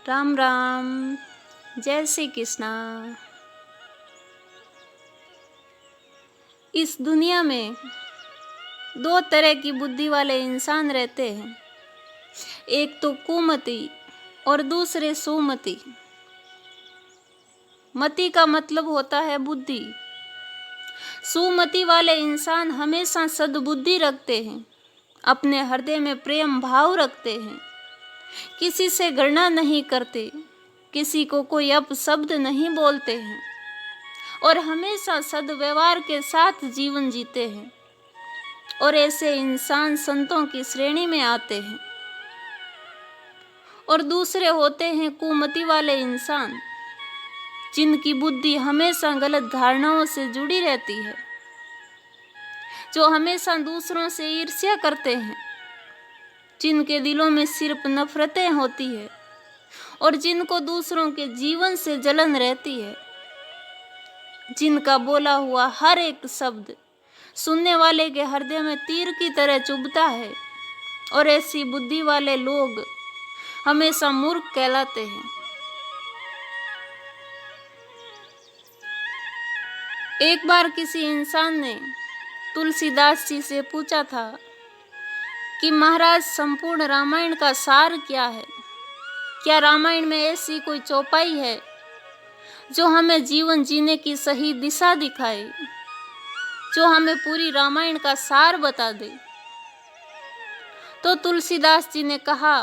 राम राम। जय श्री कृष्णा। इस दुनिया में दो तरह की बुद्धि वाले इंसान रहते हैं, एक तो कुमति और दूसरे सुमति। मति का मतलब होता है बुद्धि। सुमति वाले इंसान हमेशा सद्बुद्धि रखते हैं, अपने हृदय में प्रेम भाव रखते हैं, किसी से घृणा नहीं करते, किसी को कोई अपशब्द नहीं बोलते हैं और हमेशा सद्व्यवहार के साथ जीवन जीते हैं। और ऐसे इंसान संतों की श्रेणी में आते हैं। और दूसरे होते हैं कुमति वाले इंसान, जिनकी बुद्धि हमेशा गलत धारणाओं से जुड़ी रहती है, जो हमेशा दूसरों से ईर्ष्या करते हैं, जिनके दिलों में सिर्फ नफरतें होती है और जिनको दूसरों के जीवन से जलन रहती है, जिनका बोला हुआ हर एक शब्द सुनने वाले के हृदय में तीर की तरह चुभता है। और ऐसी बुद्धि वाले लोग हमेशा मूर्ख कहलाते हैं। एक बार किसी इंसान ने तुलसीदास जी से पूछा था कि महाराज, संपूर्ण रामायण का सार क्या है? क्या रामायण में ऐसी कोई चौपाई है जो हमें जीवन जीने की सही दिशा दिखाए, जो हमें पूरी रामायण का सार बता दे? तो तुलसीदास जी ने कहा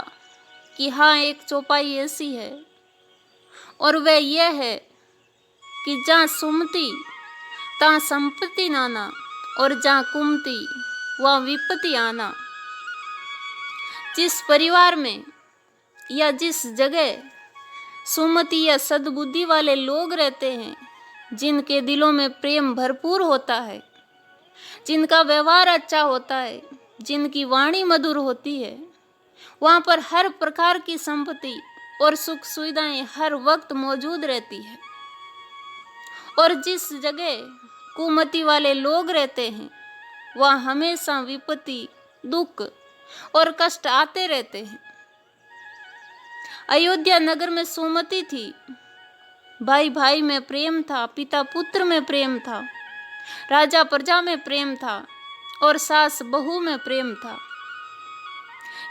कि हाँ, एक चौपाई ऐसी है, और वह यह है कि जहाँ सुमति तहाँ संपत्ति नाना, और जहाँ कुमति वहाँ विपत्ति आना। जिस परिवार में या जिस जगह सुमति या सद्बुद्धि वाले लोग रहते हैं, जिनके दिलों में प्रेम भरपूर होता है, जिनका व्यवहार अच्छा होता है, जिनकी वाणी मधुर होती है, वहाँ पर हर प्रकार की संपत्ति और सुख सुविधाएं हर वक्त मौजूद रहती है। और जिस जगह कुमति वाले लोग रहते हैं, वहाँ हमेशा विपत्ति, दुख और कष्ट आते रहते हैं। अयोध्या नगर में सुमति थी, भाई भाई में प्रेम था, पिता पुत्र में प्रेम था, राजा प्रजा में प्रेम था और सास बहू में प्रेम था।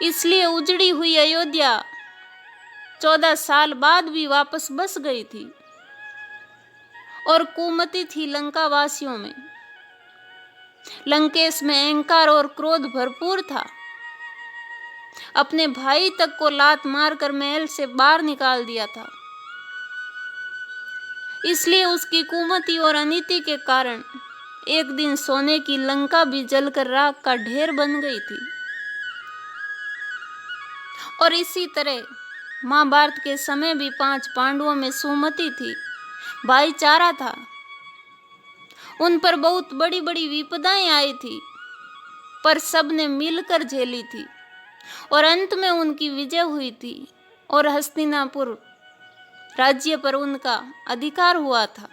इसलिए उजड़ी हुई अयोध्या 14 साल बाद भी वापस बस गई थी। और कुमति थी लंका वासियों में। लंकेश में अहंकार और क्रोध भरपूर था। अपने भाई तक को लात मारकर महल से बाहर निकाल दिया था। इसलिए उसकी कुमति और अनीति के कारण एक दिन सोने की लंका भी जलकर राख का ढेर बन गई थी। और इसी तरह महाभारत के समय भी 5 पांडवों में सुमति थी, भाईचारा था। उन पर बहुत बड़ी बड़ी विपदाएं आई थी, पर सबने मिलकर झेली थी और अंत में उनकी विजय हुई थी और हस्तिनापुर राज्य पर उनका अधिकार हुआ था।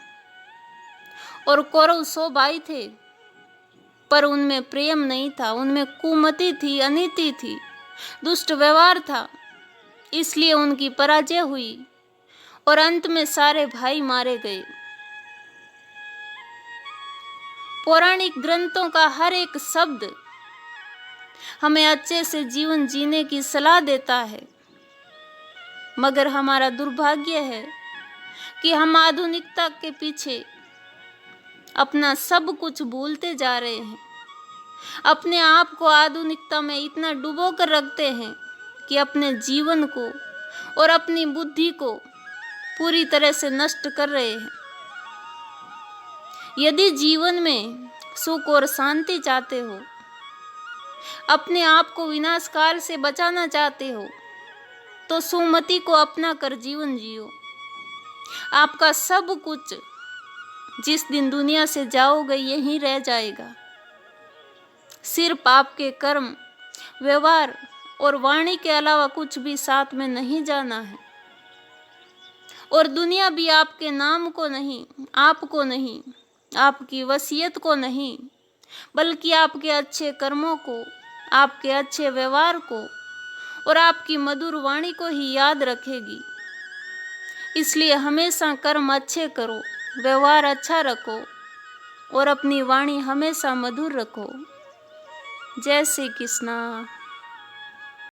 और कौरव 100 भाई थे, पर उनमें प्रेम नहीं था, उनमें कुमति थी, अनीति थी, दुष्ट व्यवहार था। इसलिए उनकी पराजय हुई और अंत में सारे भाई मारे गए। पौराणिक ग्रंथों का हर एक शब्द हमें अच्छे से जीवन जीने की सलाह देता है, मगर हमारा दुर्भाग्य है कि हम आधुनिकता के पीछे अपना सब कुछ भूलते जा रहे हैं। अपने आप को आधुनिकता में इतना डुबो कर रखते हैं कि अपने जीवन को और अपनी बुद्धि को पूरी तरह से नष्ट कर रहे हैं। यदि जीवन में सुख और शांति चाहते हो, अपने आप को विनाश काल से बचाना चाहते हो, तो सुमति को अपना कर जीवन जियो। आपका सब कुछ जिस दिन दुनिया से जाओगे यहीं रह जाएगा। सिर्फ आपके कर्म, व्यवहार और वाणी के अलावा कुछ भी साथ में नहीं जाना है। और दुनिया भी आपके नाम को नहीं, आपको नहीं, आपकी वसीयत को नहीं, बल्कि आपके अच्छे कर्मों को, आपके अच्छे व्यवहार को और आपकी मधुर वाणी को ही याद रखेगी। इसलिए हमेशा कर्म अच्छे करो, व्यवहार अच्छा रखो और अपनी वाणी हमेशा मधुर रखो। जय श्री कृष्णा।